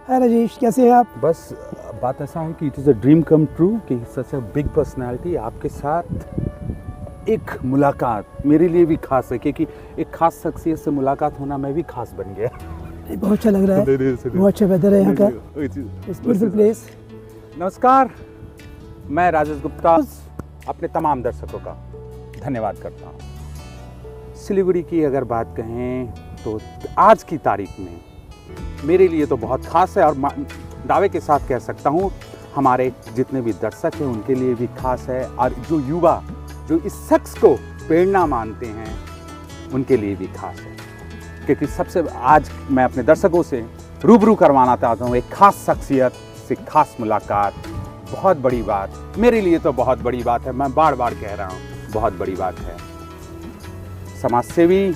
हाय राजेश, कैसे हैं आप? बस बात ऐसा है कि it is a dream come true कि सच अ बिग पर्सनालिटी आपके साथ एक मुलाकात मेरे लिए भी खास है, क्योंकि एक खास शख्सियत से मुलाकात होना मैं भी खास बन गया। बहुत अच्छा लग रहा है, बहुत अच्छा वेदर है यहाँ का, ब्यूटीफुल प्लेस। नमस्कार, मैं राजेश गुप्ता अपने तमाम दर्शकों का धन्यवाद करता हूँ। सिलीगुड़ी की अगर बात कहें तो आज की तारीख में मेरे लिए तो बहुत खास है, और दावे के साथ कह सकता हूँ हमारे जितने भी दर्शक हैं उनके लिए भी खास है, और जो युवा जो इस शख्स को प्रेरणा मानते हैं उनके लिए भी खास है, क्योंकि सबसे आज मैं अपने दर्शकों से रूबरू करवाना चाहता हूँ एक खास शख्सियत से खास मुलाकात। बहुत बड़ी बात, मेरे लिए तो बहुत बड़ी बात है, मैं बार बार कह रहा हूँ बहुत बड़ी बात है। समाज सेवी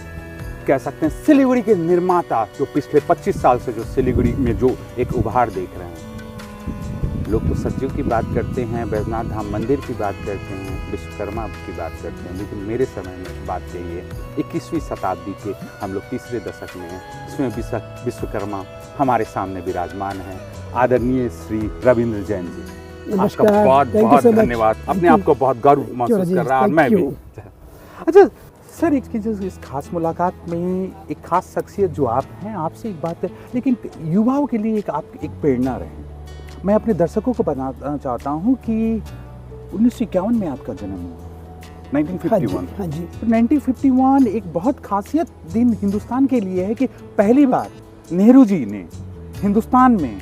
कह सकते हैं, सिलीगुड़ी के निर्माता जो पिछले 25 साल से जो सिलीगुड़ी में जो एक उभार देख रहे हैं। लोग तो सज्जों की बात करते हैं, बैजनाथ धाम मंदिर की बात करते हैं, विश्वकर्मा की बात करते हैं, लेकिन मेरे समय में बात यही है 21वीं शताब्दी के हम लोग तीसरे दशक में हैं, इसमें विश्वकर्मा हमारे सामने विराजमान हैं, आदरणीय श्री रविंद्र जैन जी। आपका बहुत बहुत धन्यवाद। अपने आप को बहुत गर्व महसूस कर रहा हूँ मैं भी। अच्छा सर, एक चीज़, इस खास मुलाकात में एक खास शख्सियत जो आप हैं, आपसे एक बात है, लेकिन युवाओं के लिए आप एक प्रेरणा रहे। मैं अपने दर्शकों को बताना चाहता हूँ कि 1951 में आपका जन्म हुआ, 1951। हाँ जी। 1951 एक बहुत खासियत दिन हिंदुस्तान के लिए है कि पहली बार नेहरू जी ने हिंदुस्तान में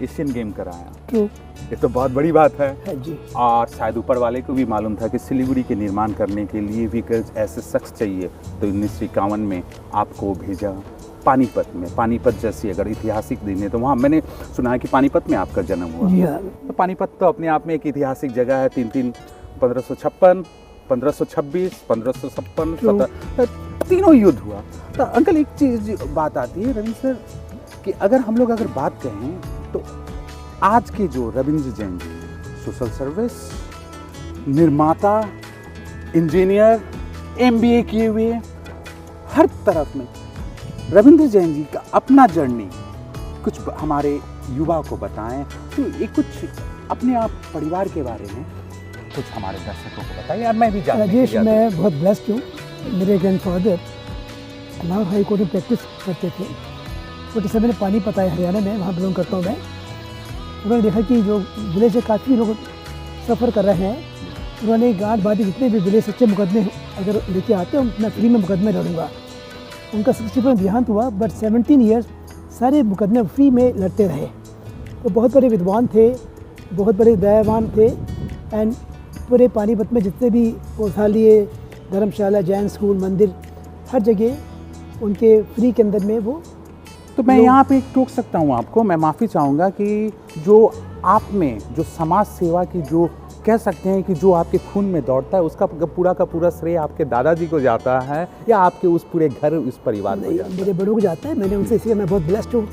एशियन गेम कराया। ट्रू। ये तो बहुत बड़ी बात है। हाँ जी। और शायद ऊपर वाले को भी मालूम था कि सिलीगुड़ी के निर्माण करने के लिए भी ऐसे शख्स चाहिए, तो 1951 में आपको भेजा पानीपत में। पानीपत जैसी अगर ऐतिहासिक दिन है तो वहाँ मैंने सुना है कि पानीपत में आपका जन्म हुआ। तो पानीपत तो अपने आप में एक ऐतिहासिक जगह है। 1556, 1526, 1556 तीनों युद्ध हुआ। तो अंकल एक चीज़ बात आती है रविंद्र सर कि अगर हम लोग अगर बात कहें तो आज के जो रविंद्र जैन जी सोशल सर्विस, निर्माता, इंजीनियर, MBA किए हुए, हर तरफ में रविंद्र जैन जी का अपना जर्नी कुछ हमारे युवा को बताएं। तो एक कुछ अपने आप परिवार के बारे में कुछ हमारे दर्शकों को बताइए। मैं भी राजेश, मैं बहुत ब्लेस्ड हूँ। मेरे ग्रैंडफादर लाहौर हाई कोर्ट में प्रैक्टिस करते थे। 47 में पानीपत है हरियाणा में, वहाँ बिलोंग करता हूँ मैं। उन्होंने देखा कि जो विलेज से काफ़ी लोग सफ़र कर रहे हैं, उन्होंने गांठ बांधी जितने भी विलेज सच्चे मुकदमे अगर लेके आते हैं मैं फ्री में मुकदमे लड़ूंगा। उनका 60 में देहांत हुआ, बट 17 ईयर्स सारे मुकदमे फ्री में लड़ते रहे। तो बहुत बड़े विद्वान थे, बहुत बड़े दयावान थे, एंड पूरे पानीपत में जितने भी गौशाले, धर्मशाला, जैन स्कूल, मंदिर, हर जगह उनके फ्री के अंदर में वो। तो मैं यहाँ पे टोक सकता हूँ आपको, मैं माफ़ी चाहूँगा कि जो आप में जो समाज सेवा की जो कह सकते हैं कि जो आपके खून में दौड़ता है, उसका पूरा का पूरा श्रेय आपके दादाजी को जाता है या आपके उस पूरे घर उस परिवार को जाता है? मेरे बड़ों को जाता है। मैंने उनसे, इसलिए मैं बहुत ब्लेस्ड हूँ।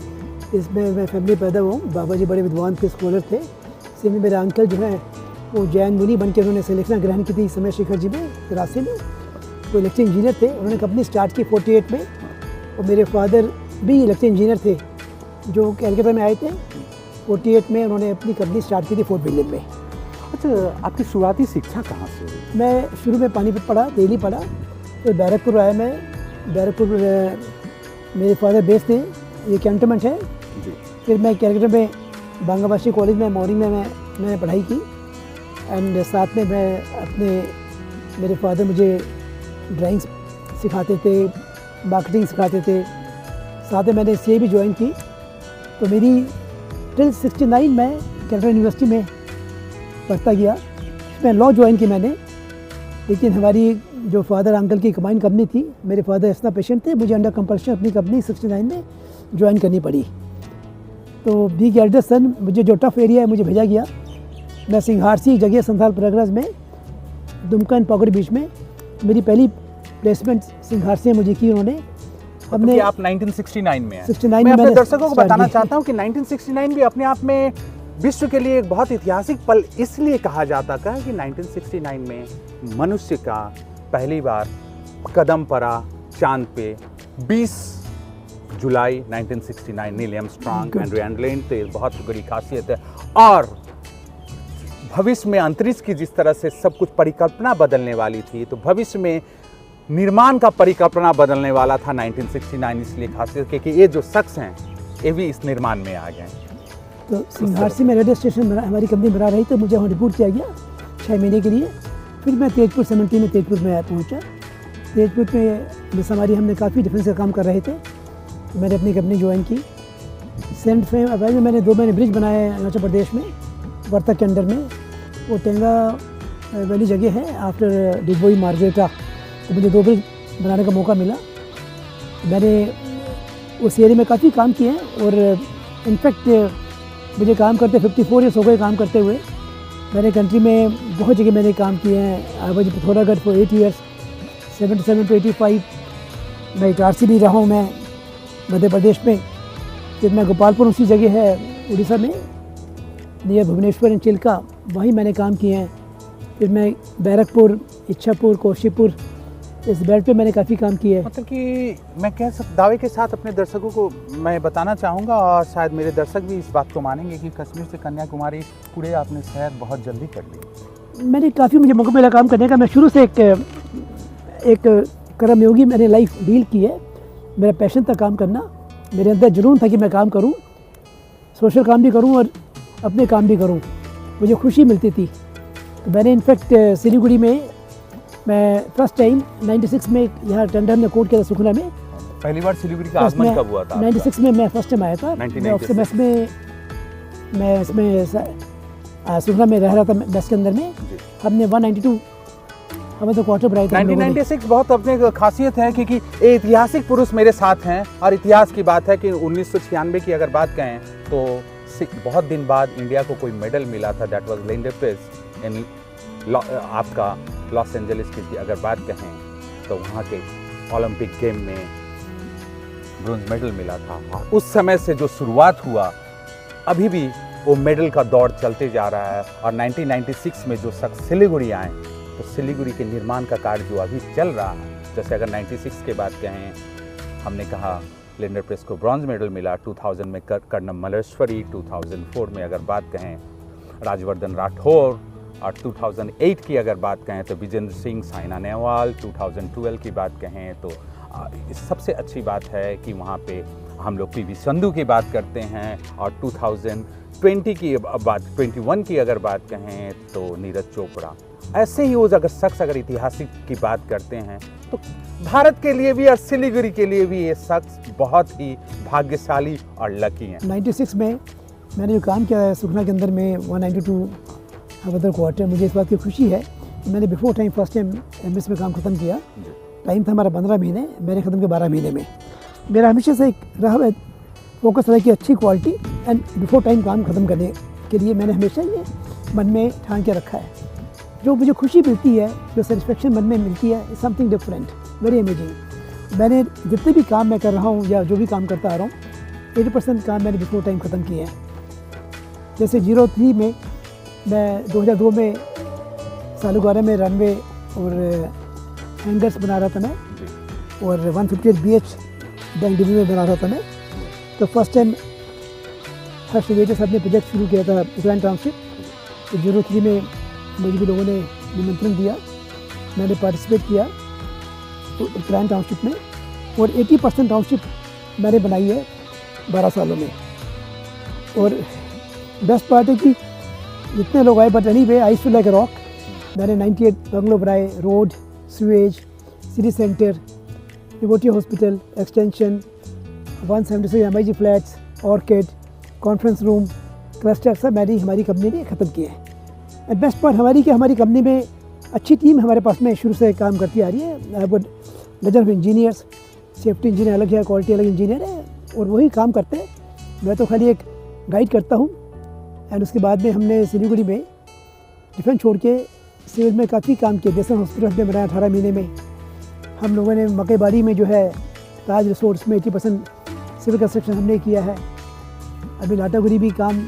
इसमें मैं फैमिली पैदा हुआ हूँ। बाबा जी बड़े विद्वान थे, स्कॉलर थे। इसी में मेरे अंकल जो है वो जैन मुनि बन के उन्होंने सिलेक्शन ग्रहण की थी समय शेखर जी में, तिरासी में। वो इलेक्ट्रिक इंजीनियर थे। उन्होंने कंपनी स्टार्ट की 48 में, और मेरे फादर भी इलेक्ट्रिक इंजीनियर थे जो कैलकाटा में आए थे। 48 में उन्होंने अपनी कंपनी स्टार्ट की थी फोर्ट विलियम में। अच्छा, आपकी शुरुआती शिक्षा कहाँ से हुई? मैं शुरू में पानीपत पढ़ा, दिल्ली पढ़ा, फिर बैरकपुर आया। मैं बैरकपुर मेरे फादर बेस थे, ये कैंटोनमेंट है जी। फिर मैं कैलकाटा में बांगाबाशी कॉलेज में मॉर्निंग में मैंने पढ़ाई की, एंड साथ में मेरे फादर मुझे ड्राइंग सिखाते थे, मार्केटिंग सिखाते थे। साथ में मैंने CA भी ज्वाइन की। तो मेरी टिल 69 में कैलकाटा यूनिवर्सिटी में पढ़ता गया। इसमें लॉ ज्वाइन की मैंने, लेकिन हमारी जो फादर अंकल की कंबाइन कंपनी थी, मेरे फादर इतना पेशेंट थे, मुझे अंडर कंपल्शन अपनी कंपनी 69 में ज्वाइन करनी पड़ी। तो बीइंग एल्डर सन, मुझे जो टफ एरिया है मुझे भेजा गया। मैं सिंघारसी जगह संथाल प्रयागराज में, दुमका एंड पॉकेट बीच में मेरी पहली प्लेसमेंट सिंघारसी में मुझे की उन्होंने। हमने आप 1969 में हैं। 69 मैं अपने दर्शकों को बताना चाहता हूँ कि 1969 भी अपने आप में विश्व के लिए एक बहुत ऐतिहासिक पल इसलिए कहा जाता था कि 1969 में मनुष्य का पहली बार कदम पड़ा चांद पे। 20 जुलाई 1969 नील आर्मस्ट्रांग, एंड्रू एंडलेन, तो ये बहुत बड़ी खासियत है। और भविष्य में अंतरिक्ष की जिस तरह से सब कुछ परिकल्पना बदलने वाली थी, तो भविष्य में निर्माण का परिकल्पना बदलने वाला था 1969, इसलिए खासियत क्योंकि ये जो शख्स हैं ये भी इस निर्माण में आ गए। तो सिंघारसी में रेडियो स्टेशन हमारी कंपनी बना रही, तो मुझे वहाँ रिपोर्ट किया गया 6 महीने के लिए। फिर मैं तेजपुर 70 में तेजपुर में पहुँचा। तेजपुर में बस हमारी हमने काफ़ी डिफेंस का काम कर रहे थे, मैंने अपनी कंपनी ज्वाइन की। सेंट फ्रेम अवैज में मैंने 2 महीने ब्रिज बनाए अरुणाचल प्रदेश में, वर्तक के अंडर में। वो टेंगा वैली जगह है आफ्टर डिगबोई मार्गरेटा, तो मुझे 2 ब्रिज बनाने का मौका मिला। मैंने उस एरिया में काफ़ी काम किए हैं और इनफैक्ट मुझे काम करते 54 ईयर्स हो गए काम करते हुए। मैंने कंट्री में बहुत जगह मैंने काम किए हैं। I was Pithoragarh for 8 years, 77 to 85। मैं इटारसी भी रहा हूँ मैं मध्य प्रदेश में। फिर मैं गोपालपुर उसी जगह है उड़ीसा में, नियर भुवनेश्वर एंड चिल्का, वहीं मैंने काम किए हैं। फिर मैं बैरकपुर, इच्छापुर, कौशिकपुर, इस बेल्ट पे मैंने काफ़ी काम किया है। मतलब कि मैं कह सकता दावे के साथ अपने दर्शकों को मैं बताना चाहूँगा, और शायद मेरे दर्शक भी इस बात को मानेंगे कि कश्मीर से कन्याकुमारी पूरे आपने सैर बहुत जल्दी कर ली। मैंने काफ़ी मुझे मौका मिला काम करने का। मैं शुरू से एक कर्मयोगी मैंने लाइफ डील की है। मेरा पैशन था काम करना, मेरे अंदर जुनून था कि मैं काम करूं, सोशल काम भी करूं और अपने काम भी करूं, मुझे खुशी मिलती थी। तो मैंने इनफैक्ट सिलीगुड़ी में मैं फर्स्ट टाइम 96 में यहाँ टेंडर में कोर्ट किया था सुखना में। पहली बार सिलीगुड़ी का आगमन कब हुआ था? 96 में मैं फर्स्ट टाइम आया था। मैं इसमें सुखना में रह रहा था मेस के अंदर में। हमने 192 हमें तो क्वार्टर बनाए थे। 1996 बहुत अपने खासियत है क्योंकि ऐतिहासिक पुरुष मेरे साथ हैं, और इतिहास की बात है कि 1996 की अगर बात कहें तो बहुत दिन बाद इंडिया को कोई मेडल मिला था, that was Leander Paes in आपका लॉस एंजलिस की अगर बात कहें तो वहाँ के ओलंपिक गेम में ब्रोंज मेडल मिला था। उस समय से जो शुरुआत हुआ अभी भी वो मेडल का दौर चलते जा रहा है। और 1996 में जो शख्स सिलीगुड़ी आए तो सिलीगुड़ी के निर्माण का कार्य जो अभी चल रहा है, जैसे अगर 96 के बात कहें, हमने कहा लिंडर पेस को ब्रॉन्ज मेडल मिला, 2000 में कर्णम मल्लेश्वरी, 2004 में अगर बात कहें राजवर्धन राठौर, और 2008 की अगर बात कहें तो विजेंद्र सिंह, साइना नेहवाल, 2012 की बात कहें तो सबसे अच्छी बात है कि वहाँ पे हम लोग पीवी संधू की बात करते हैं, और 2020 की बात 21 की अगर बात कहें तो नीरज चोपड़ा। ऐसे ही वो अगर शख्स अगर ऐतिहासिक की बात करते हैं तो भारत के लिए भी और सिलीगुड़ी के लिए भी ये शख्स बहुत ही भाग्यशाली और लकी हैं। 96 में मैंने जो काम किया है सुखना के अंदर में 192 हवलदार क्वार्टर, मुझे इस बात की खुशी है कि मैंने before time first time MS में काम ख़त्म किया। टाइम था हमारा 15 महीने, मैंने ख़त्म किया 12 महीने में। मेरा हमेशा से एक रहा है फोकस रहा कि अच्छी क्वालिटी एंड बिफोर टाइम काम ख़त्म करने के लिए मैंने हमेशा ये मन में ठान के रखा है। जो मुझे खुशी मिलती है, जो सेटिस्फेक्शन मन में मिलती है, is something different, very amazing. मैंने जितने भी काम मैं कर रहा हूँ या जो भी काम करता आ रहा हूँ 80% काम मैंने बिफोर टाइम ख़त्म किए हैं। जैसे 03 में मैं 2002 में सालूगारा में रनवे और हैंगर्स बना रहा था मैं, और 158 BH बैंक डिब्बी में बना रहा था मैं। तो फर्स्ट टाइम हर्ष वेटर साहब ने प्रोजेक्ट शुरू किया था उत्तरायण टाउनशिप। तो 03 में मुझे भी लोगों ने निमंत्रण दिया, मैंने पार्टिसिपेट किया उत्तरायण टाउनशिप में, और 80% टाउनशिप मैंने बनाई है 12 सालों में। और बेस्ट पार्ट है कि जितने लोग आए, but anyway I feel like a rock. मैंने 98 बंगलो बनाए, road, sewage, city centre, devotee hospital, extension, 176 MIG flats, orchid, conference room, cluster, सब मैंने हमारी कंपनी ने ख़त्म किए हैं। एंड बेस्ट पार्ट हमारी कि हमारी कंपनी में अच्छी टीम हमारे पास में शुरू से काम करती आ रही है। I would laser of engineers, safety engineer अलग है, क्वालिटी अलग इंजीनियर है, और वही काम करते हैं। मैं तो खाली एक गाइड करता हूँ। एंड उसके बाद में हमने सिलीगुड़ी में डिफेंस छोड़ के सिविल में काफ़ी काम किया। देसन हॉस्पिटल हमने बनाया 18 महीने में। हम लोगों ने मकईबाड़ी में जो है ताज रिसोर्ट्स में 80% सिविल कंस्ट्रक्शन हमने किया है। अभी लाटागुरी भी काम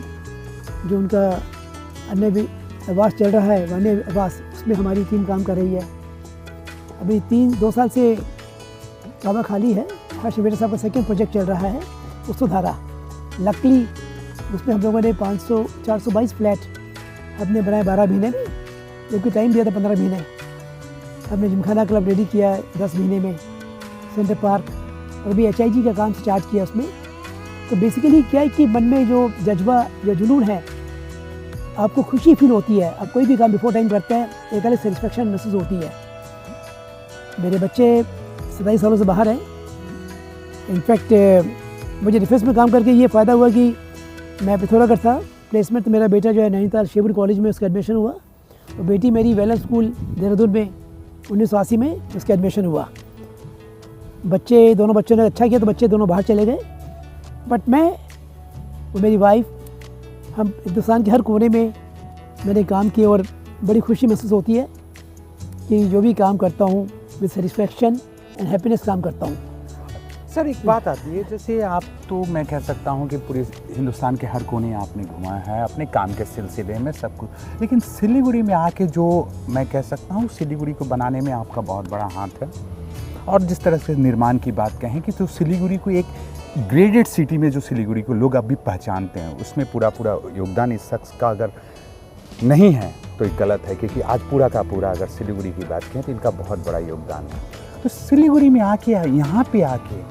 जो उनका अन्य भी आवास चल रहा है, अन्य आवास, उसमें हमारी टीम काम कर रही है। अभी 2 साल से काबा खाली है, हर्ष वेदा साहब का सेकंड प्रोजेक्ट चल रहा है वसुधारा। लकली उसमें हम लोगों ने 422 फ्लैट हमने बनाए 12 महीने में, जबकि टाइम दिया था 15 महीने। हमने जिमखाना क्लब रेडी किया 10 महीने में, सेंटर पार्क, और अभी HIG का काम स्टार्ट किया उसमें। तो बेसिकली क्या है कि मन में जो जज्बा या जुनून है, आपको खुशी फील होती है। आप कोई भी काम बिफोर टाइम करते हैं, एक अलग सेटिस्फेक्शन महसूस होती है। मेरे बच्चे 27 सालों से बाहर हैं। इनफैक्ट मुझे डिफेंस में काम करके ये फ़ायदा हुआ कि मैं पिथौरागढ़ था प्लेसमेंट, तो मेरा बेटा जो है नैनीताल शेवपुर कॉलेज में उसका एडमिशन हुआ, और बेटी मेरी वेलन स्कूल देहरादून में 1980 में उसका एडमिशन हुआ। बच्चे दोनों बच्चों ने अच्छा किया तो बच्चे दोनों बाहर चले गए, बट मैं और मेरी वाइफ हम हिंदुस्तान के हर कोने में मैंने काम किया, और बड़ी खुशी महसूस होती है कि जो भी काम करता हूँ विद सेटिस्फेक्शन एंड हैप्पीनेस काम करता हूँ। सर एक बात आती है, जैसे आप तो मैं कह सकता हूँ कि पूरे हिंदुस्तान के हर कोने आपने घुमा है अपने काम के सिलसिले में सब कुछ, लेकिन सिलीगुड़ी में आके जो मैं कह सकता हूँ सिलीगुड़ी को बनाने में आपका बहुत बड़ा हाथ है। और जिस तरह से निर्माण की बात कहें कि तो सिलीगुड़ी को एक ग्रेडेड सिटी में जो सिलीगुड़ी को लोग अभी पहचानते हैं, उसमें पूरा योगदान इस शख्स का अगर नहीं है तो ये गलत है, क्योंकि आज पूरा का पूरा अगर सिलीगुड़ी की बात करें तो इनका बहुत बड़ा योगदान है। तो सिलीगुड़ी में आके यहाँ पे आके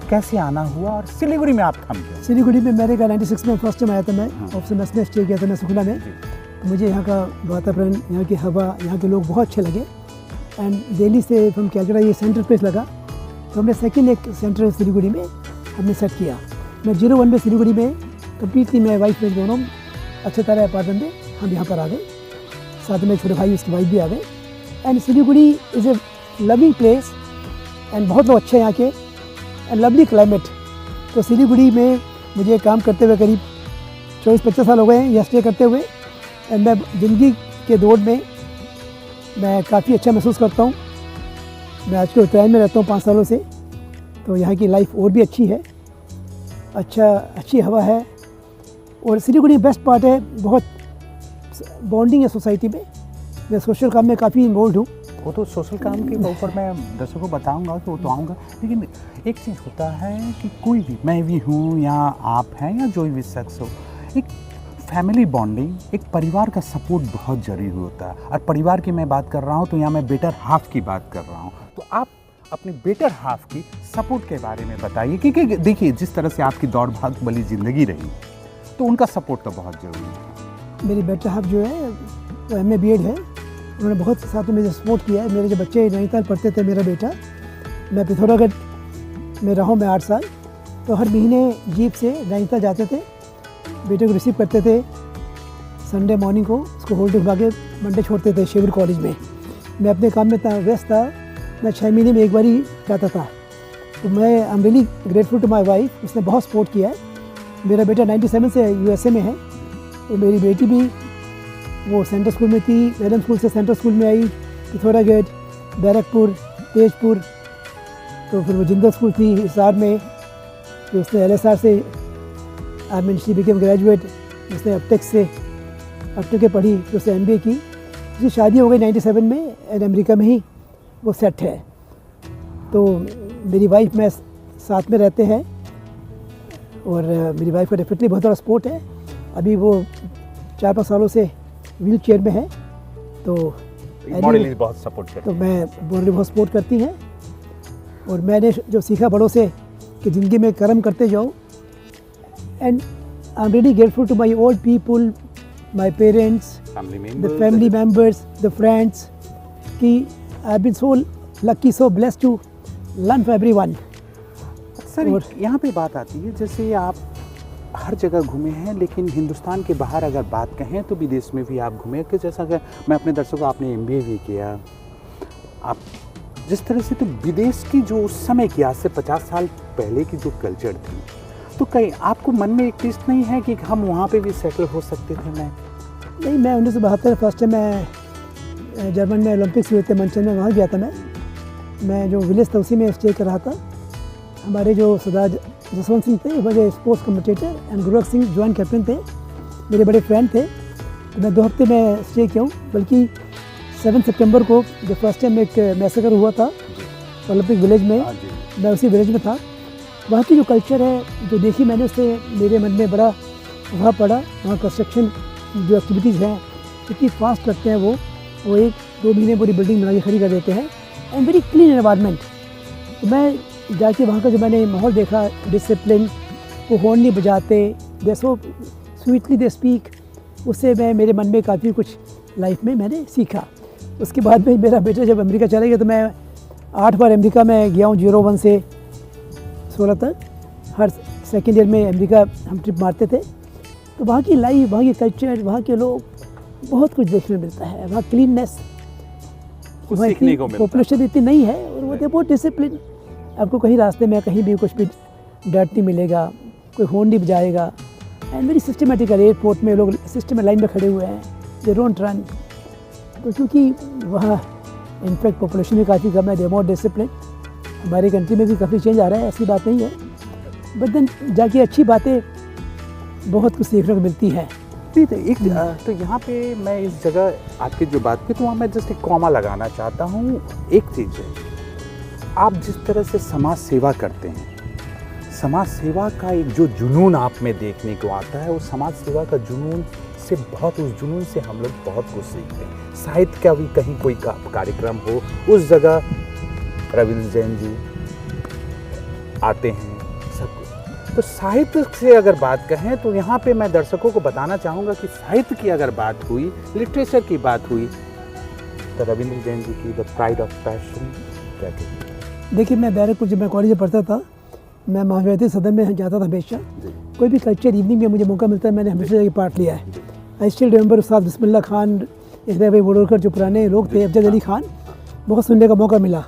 कैसे आना हुआ और सिलीगुड़ी में आप थम गए? सिलीगुड़ी में मैंने का 96 में फर्स्ट टाइम आया था मैं, ऑफिस में स्टे किया था मैं सुखना में। तो मुझे यहाँ का वातावरण, यहाँ की हवा, यहाँ के लोग बहुत अच्छे लगे। एंड दिल्ली से फ्रॉम कैलकाटा ये सेंटर प्लेस लगा, तो हमने सेकंड एक सेंटर सिलीगुड़ी में हमने सेट किया। मैं 01 में सिलीगुड़ी में कम्प्लीटली मैं वाइफ में दोनों अच्छे तरह अपार्टमेंट में हम यहाँ पर आ गए, साथ में छोटे भाई उसकी वाइफ भी आ गए। And Siliguri is a loving place and बहुत लोग अच्छे हैं यहाँ के, एंड लवली क्लाइमेट। तो सिलीगुड़ी में मुझे काम करते हुए करीब 24-25 साल हो गए हैं यहाँ स्टे करते हुए, एंड मैं ज़िंदगी के दौर में मैं काफ़ी अच्छा महसूस करता हूँ। मैं आज के उत्तरायण में रहता हूँ 5 सालों से, तो यहाँ की लाइफ और भी अच्छी है, अच्छी हवा है। और सिलीगुड़ी बेस्ट पार्ट है, बहुत बॉन्डिंग है सोसाइटी में। मैं सोशल काम में काफ़ी इन्वॉल्व हूँ। वो तो सोशल काम के ऊपर मैं दर्शकों को बताऊंगा कि वो तो आऊँगा, लेकिन एक चीज़ होता है कि कोई भी, मैं भी हूँ या आप हैं या जो भी शख्स हो, एक फैमिली बॉन्डिंग, एक परिवार का सपोर्ट बहुत ज़रूरी होता है। और परिवार की मैं बात कर रहा हूँ तो यहाँ मैं बेटर हाफ की बात कर रहा हूँ। तो आप अपने बेटर हाफ की सपोर्ट के बारे में बताइए, क्योंकि देखिए जिस तरह से आपकी दौड़ भाग वाली ज़िंदगी रही, तो उनका सपोर्ट तो बहुत ज़रूरी है। मेरी बेटर हाफ जो है वो MA BEd है, उन्होंने बहुत साथ में मुझे सपोर्ट किया है। मेरे जो बच्चे नैनीताल पढ़ते थे, मेरा बेटा, मैं पिथौरागढ़ में रहा हूँ मैं 8 साल, तो हर महीने जीप से नैनीताल जाते थे, बेटे को रिसीव करते थे, संडे मॉर्निंग को उसको होल्डे घुमा के मंडे छोड़ते थे शेवपुर कॉलेज में। मैं अपने काम में इतना व्यस्त था, मैं 6 महीने में एक बार ही जाता था। तो मैं I am really grateful to my wife, उसने बहुत सपोर्ट किया है। मेरा बेटा 97 से USA में है, तो मेरी बेटी भी वो सेंट्रल स्कूल में थी, वेलन स्कूल से सेंट्रल स्कूल में आई, पिथौरागढ़, बैरकपुर, तेजपुर, तो फिर वो जिंदल स्कूल थी हिसार में, फिर उसने LSR से I mean she became graduate, उसने अपटेक से अपटेक पढ़ी, फिर उसने MBA की। उसकी शादी हो गई 97 में, एंड अमेरिका में ही वो सेट है। तो मेरी वाइफ मैं साथ में रहते हैं, और मेरी वाइफ का डेफिनेटली बहुत बड़ा सपोर्ट है। अभी वो 4-5 सालों से व्हील चेयर में है, तो मॉडलिंग बहुत सपोर्ट करती तो मैं मॉडलिंग बहुत सपोर्ट करती हैं। और मैंने जो सीखा बड़ों से कि ज़िंदगी में कर्म करते जाओ, and I am really grateful to my old people, my parents, the family members, the friends, कि I have been so lucky, so blessed to learn from everyone. Sir यहाँ पे बात आती है, जैसे आप हर जगह घूमे हैं, लेकिन हिंदुस्तान के बाहर अगर बात कहें तो विदेश में भी आप घूमे, कि जैसा कि मैं अपने दर्शकों, आपने MBA भी किया, आप जिस तरह से, तो विदेश की जो उस समय की, आज से 50 साल पहले की जो कल्चर थी, तो कहीं आपको मन में एक चीज़ नहीं है कि हम वहाँ पे भी सेटल हो सकते थे? नहीं, मैं 1972 फर्स्ट टाइम मैं जर्मन में ओलंपिक्स हुए थे मंचन में, वहाँ गया था। मैं जो विलेज था उसी में स्टे कर रहा था। हमारे जो सरदार जसवंत सिंह थे, वो स्पोर्ट्स कमेंटेटर, एंड गुरुवक सिंह जॉइंट कैप्टन थे, मेरे बड़े फ्रेंड थे। तो मैं 2 हफ्ते में स्टे किया हूँ, बल्कि 7 सितंबर को जो फर्स्ट टाइम एक मैसेकर हुआ था ओलंपिक विलेज में, मैं उसी विलेज में था। वहाँ की जो कल्चर है जो देखी मैंने, उससे मेरे मन में बड़ा प्रभाव पड़ा। वहाँ कंस्ट्रक्शन जो एक्टिविटीज़ हैं इतनी फास्ट करते हैं वो 1-2 महीने पूरी बिल्डिंग बना के खड़ी कर देते हैं एंड वेरी क्लीन एनवायरनमेंट। तो मैं जाके वहाँ का जो मैंने माहौल देखा, डिसिप्लिन, वो हॉर्न नहीं बजाते, दे सो स्वीटली दे स्पीक, उससे मेरे मन में काफ़ी कुछ लाइफ में मैंने सीखा। उसके बाद में मेरा बेटा जब अमेरिका चला गया तो मैं 8 बार अमेरिका में गया हूँ, 01 से 16 तक। हर सेकेंड ईयर में अमेरिका हम ट्रिप मारते थे। तो वहाँ की लाइफ, वहाँ की कल्चर, वहाँ के लोग, बहुत कुछ देखने को मिलता है। वहाँ क्लीननेस, वहाँ इतनी पॉपुलेशन इतनी नहीं है और वो बहुत डिसिप्लिन। आपको कहीं रास्ते में कहीं भी कुछ भी डर्ट नहीं मिलेगा, कोई हॉर्न नहीं बजाएगा एंड वेरी सिस्टमेटिक। एयरपोर्ट में लोग सिस्टम में लाइन में खड़े हुए हैं, दे डोंट रन। तो क्योंकि वहाँ इनफैक्ट पॉपुलेशन भी काफ़ी कम है, दे मोर डिसिप्लिन। हमारी कंट्री में भी काफ़ी चेंज आ रहा है, ऐसी बात नहीं है, बट देन जाके अच्छी बातें बहुत कुछ सीखने को मिलती हैं। तो यहाँ पे मैं इस जगह आपकी जो बात की तो वहाँ मैं जस्ट एक कॉमा लगाना चाहता हूँ। एक चीज़ है, आप जिस तरह से समाज सेवा करते हैं, समाज सेवा का एक जो जुनून आप में देखने को आता है, वो समाज सेवा का जुनून से उस जुनून से हम लोग बहुत कुछ सीखते हैं। साहित्य का भी कहीं कोई कार्यक्रम हो, उस जगह रविंद्र जैन जी आते हैं, सब कुछ। तो साहित्य से अगर बात कहें तो यहाँ पे मैं दर्शकों को बताना चाहूँगा कि साहित्य की अगर बात हुई, लिटरेचर की बात हुई, तो रविंद्र जैन जी की द प्राइड ऑफ पैशन क्या कहते? देखिए, मैं बैरकपुर जब मैं कॉलेज में पढ़ता था, मैं महाविद्यालय सदन में जाता था हमेशा। कोई भी कल्चर इवनिंग में मुझे मौका मिलता है, मैंने हमेशा जाके पार्ट लिया है। आई स्टिल रिमेंबर उस्ताद बिस्मिल्लाह खान, इसराय भाई वडोदकर, जो पुराने लोग थे, अफजल अली खान, बहुत सुनने का मौका मिला।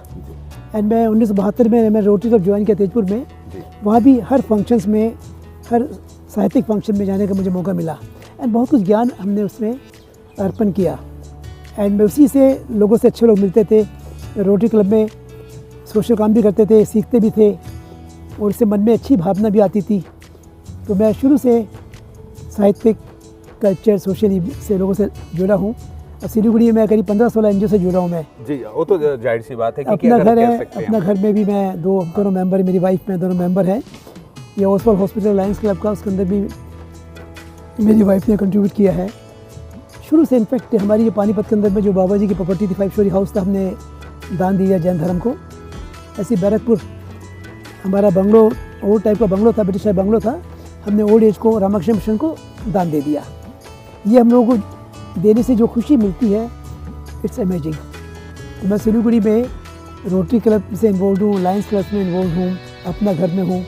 एंड मैं 1972 में मैं रोटरी क्लब ज्वाइन किया तेजपुर में। वहाँ भी हर फंक्शंस में, हर साहित्यिक फंक्शन में जाने का मुझे मौका मिला एंड बहुत कुछ ज्ञान हमने उसमें अर्पण किया। एंड मैं उसी से लोगों से अच्छे लोग मिलते थे। रोटरी क्लब में सोशल काम भी करते थे, सीखते भी थे और इससे मन में अच्छी भावना भी आती थी। तो मैं शुरू से साहित्यिक, कल्चर, सोशल से लोगों से जुड़ा हूँ। और सिलीगुड़ी में करीब 15-16 एनजीओ से जुड़ा हूँ मैं। जी, वो तो जाहिर सी बात है। अपना घर है, अपना घर में भी मैं दोनों मेंबर, मेरी वाइफ, मैं दोनों मेंबर हैं। ये ओसवाल हॉस्पिटल लायंस क्लब का, उसके अंदर भी मेरी वाइफ ने कंट्रीब्यूट किया है शुरू से। इनफैक्ट हमारी ये पानीपत के अंदर में जो बाबा जी की प्रॉपर्टी थी, 5 स्टोरी हाउस था, हमने दान दिया जैन धर्म को। ऐसे बैरकपुर हमारा बंगलो, ओल्ड टाइप का बंगलो था, ब्रिटिश टाइप बंगलो था, हमने ओल्ड एज को रामकृष्ण मिशन को दान दे दिया। ये हम लोगों को देने से जो खुशी मिलती है, इट्स अमेजिंग। तो मैं सिलीगुड़ी में रोटरी क्लब से इन्वॉल्व हूँ, लायंस क्लब में इन्वॉल्व हूँ, अपना घर में हूँ,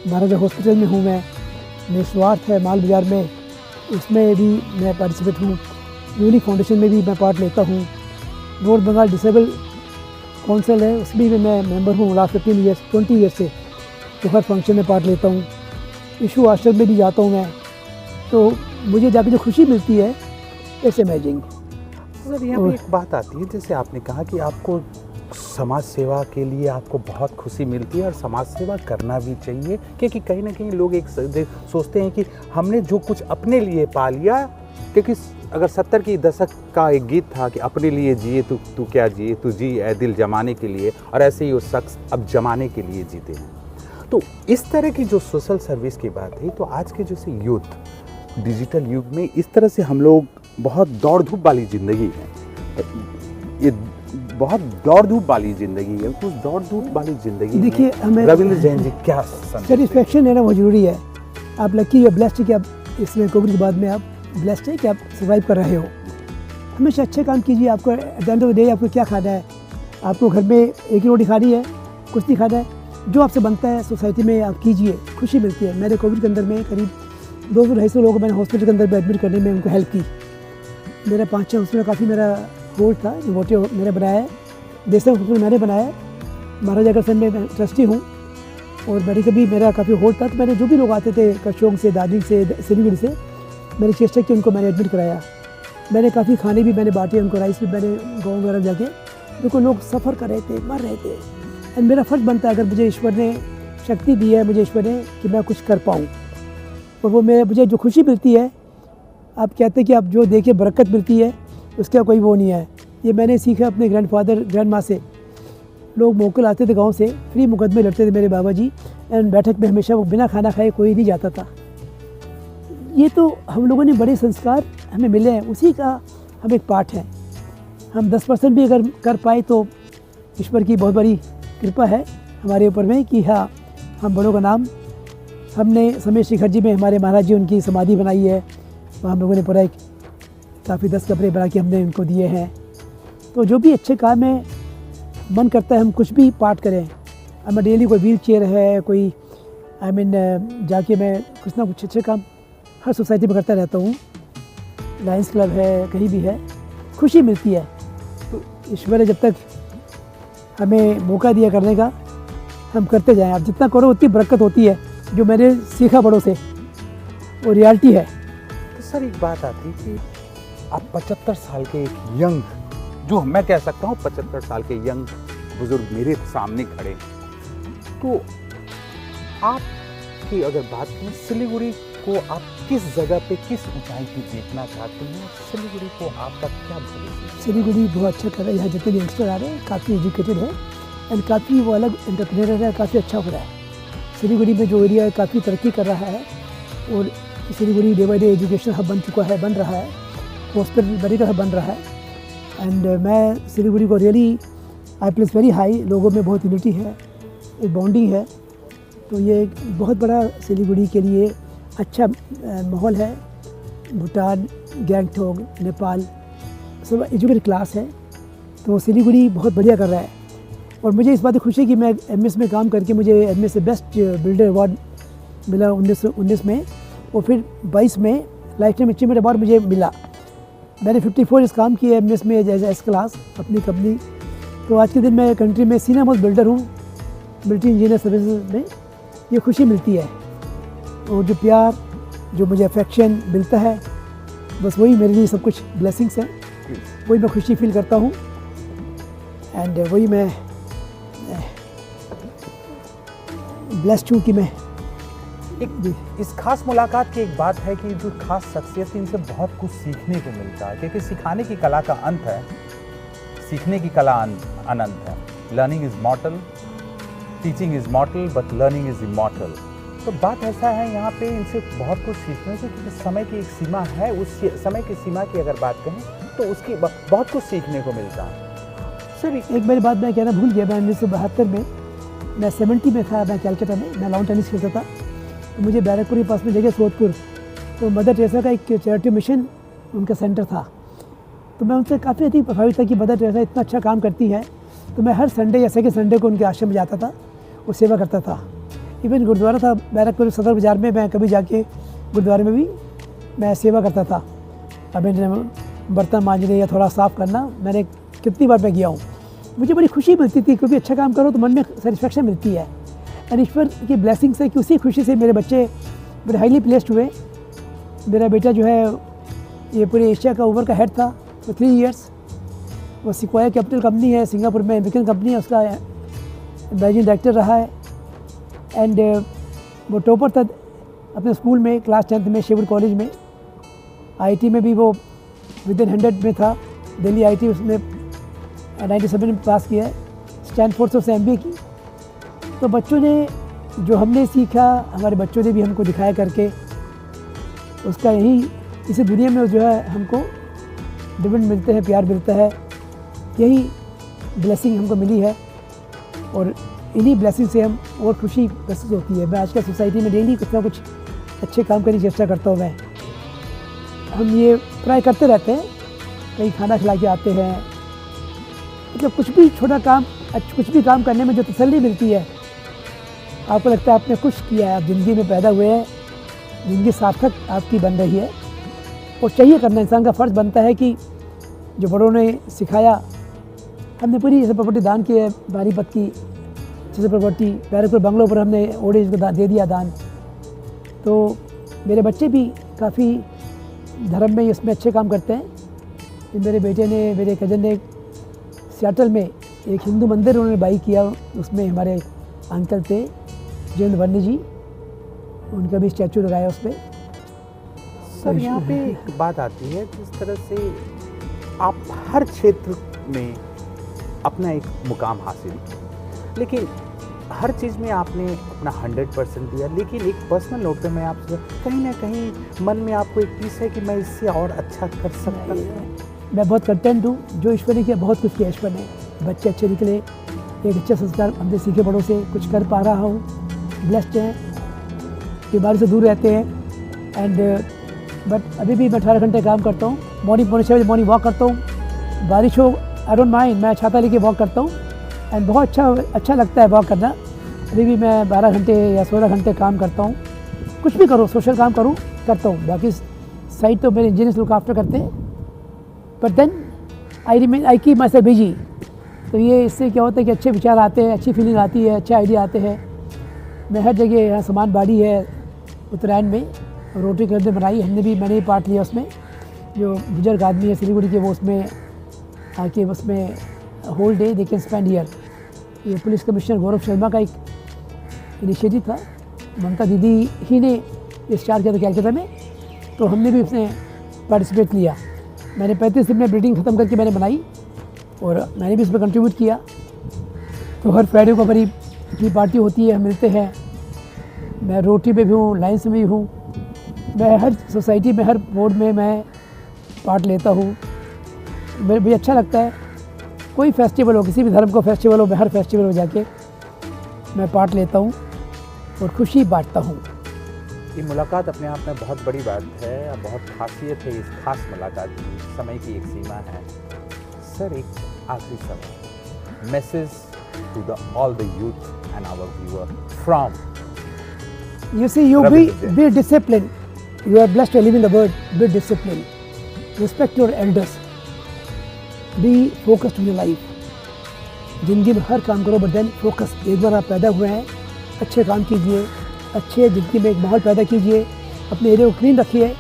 महाराजा हॉस्पिटल में हूँ, मैं निस्वार्थ है माल बाज़ार में, उसमें भी मैं पार्टिसिपेट हूँ। यूनिक फाउंडेशन में भी मैं पार्ट लेता हूँ। नॉर्थ बंगाल डिसेबल काउंसिल है, उसमें भी मैं मेंबर हूँ लास्ट 20 ईयर्स से। तो हर फंक्शन में पार्ट लेता हूँ। इशू आश्रम में भी जाता हूँ मैं। तो मुझे जाके जो खुशी मिलती है, इट्स अमेजिंग। सर, यहाँ पे एक बात आती है, जैसे आपने कहा कि आपको समाज सेवा के लिए आपको बहुत खुशी मिलती है और समाज सेवा करना भी चाहिए, क्योंकि कहीं ना कहीं लोग एक सोचते हैं कि हमने जो कुछ अपने लिए पा लिया, क्योंकि अगर 70 की दशक का एक गीत था कि अपने लिए जिए तू क्या जिए, तू जी ए दिल जमाने के लिए, और ऐसे ही वो शख्स अब जमाने के लिए जीते हैं। तो इस तरह की जो सोशल सर्विस की बात है, तो आज के जैसे यूथ, डिजिटल युग में इस तरह से हम लोग बहुत दौड़ धूप वाली ज़िंदगी है, ये बहुत दौड़ धूप वाली ज़िंदगी है। उस दौड़ धूप वाली ज़िंदगी देखिए, हमें रविंद्र जैन जी क्या सेटिस्फेक्शन है ना, वो जरूरी है। आप लकी या ब्लेस्ड है कि आप इसमें कोविड के बाद में आप ब्लेस्ड है कि आप सर्वाइव कर रहे हो। हमेशा अच्छे काम कीजिए। आपको at the end of the day आपको क्या खाना है? आपको घर में एक ही रोटी खानी है, कुछ नहीं खाना है, जो आपसे बनता है सोसाइटी में आप कीजिए, खुशी मिलती है। मैंने कोविड के अंदर में करीब 200-250 लोगों को मैंने हॉस्पिटल के अंदर में एडमिट करने में उनको हेल्प की। मेरा 5-6 हॉस्पिटल काफ़ी मेरा होल्ड था, वोटे मैंने बनाया है, देशा हॉस्पिटल मैंने बनाया है, महाराजा अग्रसेन में मैं ट्रस्टी हूँ, और मेडिकल भी मेरा काफ़ी होल्ड था। तो मैंने जो भी लोग आते थे करशोंग से, दार्जिलिंग से, सिलीगुड़ी से, मैंने चेष्टा की उनको मैंने एडमिट कराया। मैंने काफ़ी खाने भी मैंने बांटे उनको, राइस भी मैंने गाँव वगैरह जाके, देखो लोग सफ़र कर रहे थे, मर रहे थे। एंड मेरा फ़र्ज़ बनता है, अगर मुझे ईश्वर ने शक्ति दी है, मुझे ईश्वर ने, कि मैं कुछ कर पाऊँ, और वो मुझे जो खुशी मिलती है, आप कहते हैं कि आप जो देखिए बरकत मिलती है, उसका कोई वो नहीं है। ये मैंने सीखा अपने ग्रैंडफादर, ग्रैंड माँ से। लोग मोकल आते थे गांव से, फ्री मुकदमे लड़ते थे मेरे बाबा जी, एंड बैठक में हमेशा वो बिना खाना खाए कोई नहीं जाता था। ये तो हम लोगों ने बड़े संस्कार हमें मिले हैं, उसी का हम एक पार्ट है। हम 10% भी अगर कर पाए तो ईश्वर की बहुत बड़ी कृपा है हमारे ऊपर में कि हाँ, हम बड़ों का नाम, हमने समय शिखर जी में हमारे महाराज जी उनकी समाधि बनाई है, वहाँ हम लोगों ने पूरा एक काफ़ी 10 कपड़े बना के हमने उनको दिए हैं। तो जो भी अच्छे काम है, मन करता है हम कुछ भी पार्ट करें। अब मैं डेली कोई व्हील चेयर है, कोई जाके मैं कुछ ना कुछ अच्छे काम हर सोसाइटी में करता रहता हूँ। लायंस क्लब है, कहीं भी है, खुशी मिलती है। तो ईश्वर ने जब तक हमें मौका दिया करने का, हम करते जाएं। आप जितना करो उतनी बरकत होती है, जो मैंने सीखा बड़ों से, वो रियलिटी है। तो सर एक बात आती कि आप 75 साल के एक यंग, जो मैं कह सकता हूँ 75 साल के यंग बुजुर्ग मेरे सामने खड़े, तो आपकी अगर बात करें सिलीगुड़ी को आप किस जगह पे, किस ऊंचाई पे देखना चाहते हैं? सिलीगुड़ी को आपका क्या भविष्य? सिलीगुड़ी बहुत अच्छा कर रहा है। यहाँ जितने भी यंगस्टर आ रहे हैं काफ़ी एजुकेटेड है एंड काफ़ी वो अलग एंटरप्रेन्योर है, काफ़ी अच्छा हो रहा है। सिलीगुड़ी में जो एरिया है काफ़ी तरक्की कर रहा है और Siliguri day by day education hub बन चुका है, बन रहा है, हॉस्पिटल बड़ी तरह बन रहा है। एंड मैं सिलीगुड़ी को really I place very high. लोगों में बहुत यूनिटी है, एक बॉन्डिंग है, तो ये एक बहुत बड़ा सिलीगुड़ी के लिए अच्छा माहौल है। भूटान, गैंगटॉक, नेपाल सब एजुकेटेड क्लास है, तो सिलीगुड़ी बहुत बढ़िया कर रहा है। और मुझे इस बात की खुशी है कि मैं एमएस में काम करके मुझे एमएस से बेस्ट बिल्डर अवार्ड मिला 1919 में, और फिर 22 में लाइफ टाइम अचीवमेंट अवार्ड मुझे मिला। मैंने 54 इयर्स काम किया एमएस में एज एस क्लास अपनी कंपनी। तो आज के दिन मैं कंट्री में सीनियर मोस्ट बिल्डर हूँ मिलिट्री इंजीनियर सर्विसेज में। ये खुशी मिलती है और जो प्यार, जो मुझे अफेक्शन मिलता है, बस वही मेरे लिए सब कुछ ब्लेसिंग्स हैं, वही मैं खुशी फील करता हूँ। एंड वही मैं ब्लेस्ड हूँ कि मैं एक इस खास मुलाकात की एक बात है कि जो खास शख्सियत, इनसे बहुत कुछ सीखने को मिलता है, क्योंकि सिखाने की कला का अंत है, सीखने की कला अनंत है। Learning is मॉर्टल, teaching is मॉर्टल, but learning is immortal. तो बात ऐसा है यहाँ पे इनसे बहुत कुछ सीखने से, क्योंकि समय की एक सीमा है, उस समय की सीमा की अगर बात करें तो उसकी बहुत कुछ सीखने को मिलता है। सर एक मेरी बात मैं कहना भूल गया, मैं 1972 में, मैं 70 में था, मैं कैलकाटा में, मैं लॉन टेनिस खेलता था। तो मुझे बैरकपुर के पास में जगह सोदपुर, तो मदर टेरेसा का एक चैरिटी मिशन उनका सेंटर था। तो मैं उनसे काफ़ी अधिक प्रभावित था कि मदर टेरेसा इतना अच्छा काम करती है। तो मैं हर संडे या सेकेंड संडे को उनके आश्रम में जाता था और सेवा करता था। इवन गुरुद्वारा था बैरकपुर सदर बाज़ार में, मैं कभी जाके गुरुद्वारे में भी मैं सेवा करता था। अभी बर्तन मांजने या थोड़ा साफ़ करना, मैंने कितनी बार मैं गया हूँ। मुझे बड़ी खुशी मिलती थी, क्योंकि अच्छा काम करो तो मन में सेटिस्फेक्शन मिलती है। एंड ईश्वर की ब्लेसिंग से कि उसी खुशी से मेरे बच्चे बड़े हाईली प्लेस्ड हुए। मेरा बेटा जो है ये पूरे एशिया का ओवर का हेड था फॉर 3 इयर्स। वो सिक्वाया कैपिटल कंपनी है सिंगापुर में, अमेरिकन कंपनी है, उसका मैनेजिंग डायरेक्टर रहा है। एंड वो टॉपर था अपने स्कूल में, क्लास 10th में शेवुड कॉलेज में। आईटी में भी वो विदिन 100 में था, दिल्ली आईटी, उसमें 97 में पास किया है। स्टैनफोर्ड से उसने MBA की। तो बच्चों ने जो हमने सीखा, हमारे बच्चों ने भी हमको दिखाया करके, उसका यही इसी दुनिया में जो है हमको डिविडेंड मिलते हैं, प्यार मिलता है, यही ब्लेसिंग हमको मिली है। और इन्हीं ब्लेसिंग से हम और खुशी महसूस होती है। मैं आजकल सोसाइटी में डेली कुछ ना कुछ अच्छे काम करने की चेष्टा करता हूँ। मैं हम ये ट्राई करते रहते हैं, कहीं खाना खिला के आते हैं, मतलब कुछ भी छोटा काम, कुछ भी काम करने में जो तसल्ली मिलती है, आपको लगता है आपने कुछ किया है, आप ज़िंदगी में पैदा हुए हैं, ज़िंदगी सार्थक आपकी बन रही है। और चाहिए करना, इंसान का फ़र्ज़ बनता है कि जो बड़ों ने सिखाया, हमने पूरी जैसे प्रॉपर्टी दान की है, बारीपत की जैसे प्रॉपर्टी, बैरकपुर बंगलों पर हमने ओल्ड एज को दे दिया दान। तो मेरे बच्चे भी काफ़ी धर्म में इसमें अच्छे काम करते हैं। मेरे बेटे ने, मेरे कज़न ने सियाटल में एक हिंदू मंदिर उन्होंने बाई किया, उसमें हमारे अंकल थे जयंत वर्णी जी, उनका भी स्टैचू लगाया उस पर। सर यहाँ पे एक बात आती है, जिस तरह से आप हर क्षेत्र में अपना एक मुकाम हासिल किया, लेकिन हर चीज़ में आपने अपना 100% दिया, लेकिन एक पर्सनल नोट पे मैं आपसे कहीं ना कहीं मन में आपको एक पीस है कि मैं इससे और अच्छा कर सकता हूँ। मैं बहुत कंटेंट हूँ, जो ईश्वर ने किया बहुत कुछ किया ईश्वर ने। बच्चे अच्छे निकले, एक अच्छा संस्कार हमने सीखे बड़ों से, कुछ कर पा रहा हूँ, ब्लेस्ड हैं, बीमारी से दूर रहते हैं। एंड बट अभी भी मैं 18 घंटे काम करता हूँ, मॉर्निंग 6 बजे मॉर्निंग वॉक करता हूँ, बारिश हो आई डोंट माइंड, मैं छाता लेके वॉक करता हूँ एंड बहुत अच्छा लगता है वॉक करना। अभी भी मैं 12 घंटे या 16 घंटे काम करता हूँ, कुछ भी करूँ, सोशल काम करूँ करता हूँ। बाकी साइड तो मेरे इंजीनियर्स लुक आफ्टर करते हैं, but then I keep myself busy. तो ये इससे क्या होता है कि अच्छे विचार आते हैं, अच्छी फीलिंग आती है, अच्छे आइडिया आते हैं। मैं हर जगह, यहाँ सामान बाड़ी है उत्तरायण में, रोटरी क्लब ने बनाई, मैंने भी पार्ट लिया उसमें। जो बुजुर्ग आदमी है सिलीगुड़ी के, वो उसमें आके उसमें whole day they can spend here. ये पुलिस कमिश्नर गौरव शर्मा का एक इनिशिएटिव था, ममता दीदी ही ने स्टार्ट किया था कैलकाता में, तो हमने भी उसमें पार्टिसिपेट लिया। मैंने 35 दिन में ब्रीडिंग ख़त्म करके मैंने बनाई और मैंने भी इसमें कंट्रीब्यूट किया। तो हर फ्राइडे को हमारी टी पार्टी होती है, हम मिलते हैं। मैं रोटरी में भी हूँ, लाइन्स में भी हूँ, मैं हर सोसाइटी में, हर बोर्ड में मैं पार्ट लेता हूँ। मुझे भी अच्छा लगता है, कोई फेस्टिवल हो, किसी भी धर्म का फेस्टिवल हो, मैं हर फेस्टिवल में जाके मैं पार्ट लेता हूँ और खुशी बांटता हूँ। ये मुलाकात अपने आप में बहुत बड़ी बात है और बहुत खासियत है इस खास मुलाकात की। समय की एक सीमा है। सर, एक आखिरी सवाल, message to the all the youth and our viewer from You see, you be disciplined. You are blessed to live in the world. Be disciplined. Respect your elders. Be focused in your life. जिंदगी में हर काम करो, but then focus. एक बार आप पैदा हुए हैं, अच्छे काम कीजिए, अच्छे जिंदगी में एक माहौल पैदा कीजिए, अपने एरिया को क्लीन रखिए।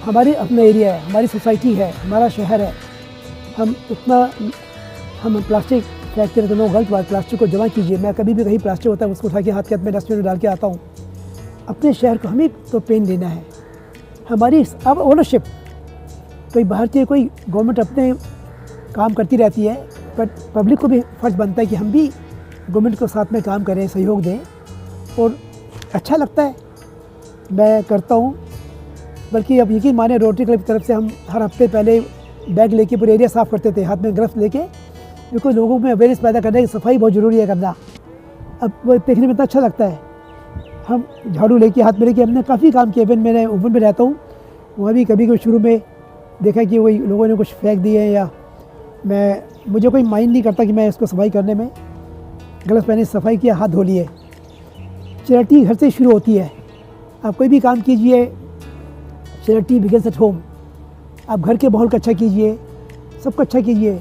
हमारे अपना एरिया है, हमारी सोसाइटी है, हमारा शहर है। हम प्लास्टिक फेंकते रहते हैं, गलत बात। प्लास्टिक को जमा कीजिए। मैं कभी भी कहीं प्लास्टिक होता है उसको उठा के हाथ के हाथ में डस्टबिन में डाल के आता हूँ। अपने शहर को हमें तो पेन देना है, हमारी अब ओनरशिप। कोई बाहर से कोई गवर्नमेंट अपने काम करती रहती है, बट पब्लिक को भी फर्ज बनता है कि हम भी गवर्नमेंट को साथ में काम करें, सहयोग दें। और अच्छा लगता है, मैं करता हूँ। बल्कि अब यकीन माने, रोटरी क्लब की तरफ से हम हर हफ्ते पहले बैग लेके पूरे एरिया साफ़ करते थे, हाथ में ग्लव्स लेके, क्योंकि लोगों में अवेयरनेस पैदा करना है कि सफाई बहुत ज़रूरी है करना। अब वो देखने में इतना अच्छा लगता है। हम झाड़ू लेके, हाथ में लेके, हमने काफ़ी काम किया। मैंने ओवन में रहता हूँ, वहाँ भी कभी शुरू में देखा कि वही लोगों ने कुछ फेंक दिए, या मुझे कोई माइंड नहीं करता कि मैं इसको सफाई करने में। ग्लव्स पहने, सफाई किया, हाथ धो लिए। चैरिटी घर से शुरू होती है। आप कोई भी काम कीजिए, चैरिटी बिगिंस एट होम। आप घर के माहौल को अच्छा कीजिए, सबको अच्छा कीजिए।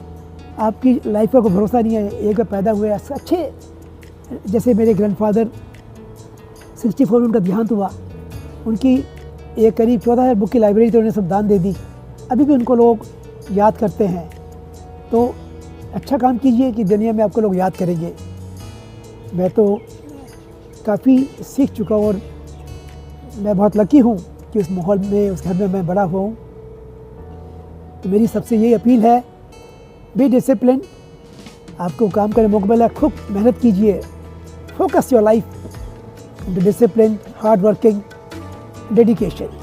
आपकी लाइफ का कोई भरोसा नहीं है, एक बार पैदा हुए अच्छे। जैसे मेरे ग्रैंडफादर 64 में उनका देहांत हुआ, उनकी एक करीब 14,000 बुक की लाइब्रेरी, तो उन्होंने सब दान दे दी। अभी भी उनको लोग याद करते हैं। तो अच्छा काम कीजिए कि दुनिया में आपको लोग याद करेंगे। मैं तो काफ़ी सीख चुका हूँ और मैं बहुत लकी हूँ कि उस माहौल में, उस घर में मैं बड़ा हुआ हूँ। तो मेरी सबसे यही अपील है, बी डिसिप्लिन। आपको काम करने मौका मिला, खूब मेहनत कीजिए। Focus your life, discipline, hard working, dedication.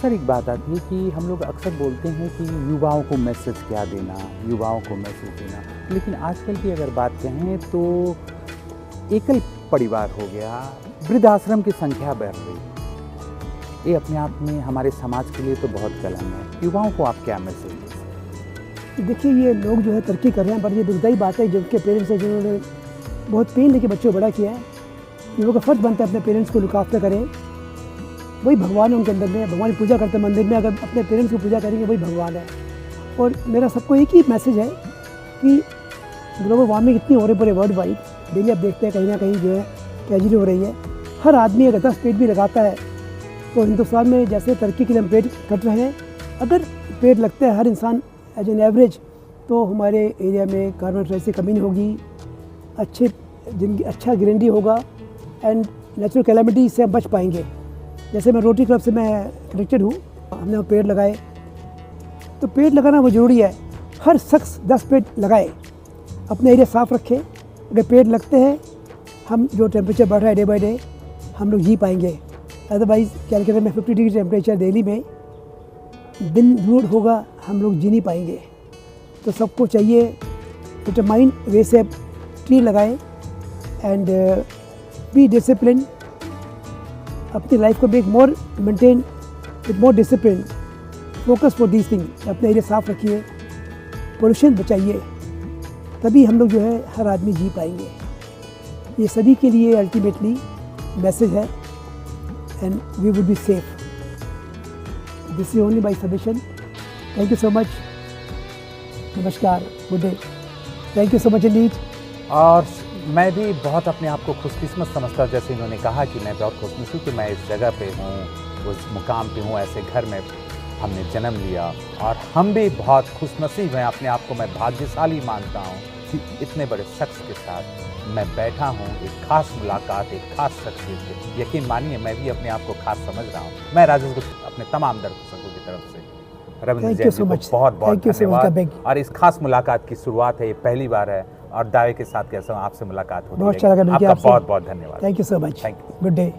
Sir, एक बात आती है कि हम लोग अक्सर बोलते हैं कि युवाओं को मैसेज क्या देना, युवाओं को मैसेज देना, लेकिन आजकल की अगर बात कहें तो एकल परिवार हो गया, वृद्धाश्रम की संख्या बढ़ रही। ये अपने आप में हमारे समाज के लिए तो बहुत कलंक है। युवाओं को आप क्या मैसेज दे सकते हैं? देखिए, ये लोग जो है तरक्की कर रहे हैं, पर ये दुखदाई बात है, जिनके पेरेंट्स हैं, जिन्होंने बहुत पेन लेके बच्चों को बड़ा किया है, लोगों का फर्ज बनता है अपने पेरेंट्स को लुक आफ्टर करें। वही भगवान है उनके अंदर में। भगवान की पूजा करते हैं मंदिर में, अगर अपने पेरेंट्स की पूजा करेंगे वही भगवान है। और मेरा सबको एक ही मैसेज है कि ग्लोबल वार्मिंग इतनी हो रही है पूरे वर्ल्ड वाइड, डेली आप देखते हैं कहीं ना कहीं जो है ट्रेजेडी हो रही है। हर आदमी अगर 10 पेड़ भी लगाता है तो हिंदुस्तान में जैसे तरक्की के लिए हम पेड़ कट रहे हैं, अगर पेड़ लगते हैं हर इंसान एज एन एवरेज, तो हमारे एरिया में कार्बन डाइऑक्साइड से कमी नहीं होगी, अच्छे जिंदगी, अच्छा ग्रीनरी होगा एंड नेचुरल कैलामिटी से हम बच पाएंगे। जैसे मैं रोटरी क्लब से मैं कनेक्टेड हूँ, हमने पेड़ लगाए, तो पेड़ लगाना वो ज़रूरी है। हर शख्स 10 पेड़ लगाए, अपने एरिया साफ़ रखे, अगर पेड़ लगते हैं, हम जो टेम्परेचर बढ़ रहा है डे बाई डे, हम लोग जी पाएंगे। अदरवाइज़ कैलकाटा में 50 डिग्री टेम्परेचर दिल्ली में दिन दूर होगा, हम लोग जी नहीं पाएंगे। तो सबको चाहिए डिटरमाइंड वे से ट्री लगाएं एंड बी डिसिप्लिन, अपनी लाइफ को make more maintain with more discipline, focus for these thing. अपने एरिया साफ रखिए, पोल्यूशन बचाइए, तभी हम लोग जो है हर आदमी जी पाएंगे। ये सभी के लिए अल्टीमेटली मैसेज है and we would be safe. This is only my suggestion. Thank you so much. नमस्कार, good day. Thank you so much indeed. और मैं भी बहुत अपने आप को खुशकिस्मत समझता हूँ, जैसे इन्होंने कहा कि मैं बहुत खुशनसीब कि मैं इस जगह पे हूँ, उस मुकाम पे हूँ, ऐसे घर में हमने जन्म लिया। और हम भी बहुत खुशनसीब हैं, अपने आप को मैं भाग्यशाली मानता हूँ कि इतने बड़े शख्स के साथ मैं बैठा हूँ। एक खास मुलाकात, एक खास शख्सियत से, यकीन मानिए मैं भी अपने आप को खास समझ रहा हूँ। मैं राजेश गुप्ता अपने तमाम दर्शकों की तरफ से रविंद्र जैन जी को बहुत बहुत धन्यवाद। और इस खास मुलाकात की शुरुआत है, ये पहली बार है और दावे के साथ कैसा आपसे मुलाकात होती है। बहुत अच्छा लगा, आपका बहुत बहुत धन्यवाद। Thank you so much. Good day.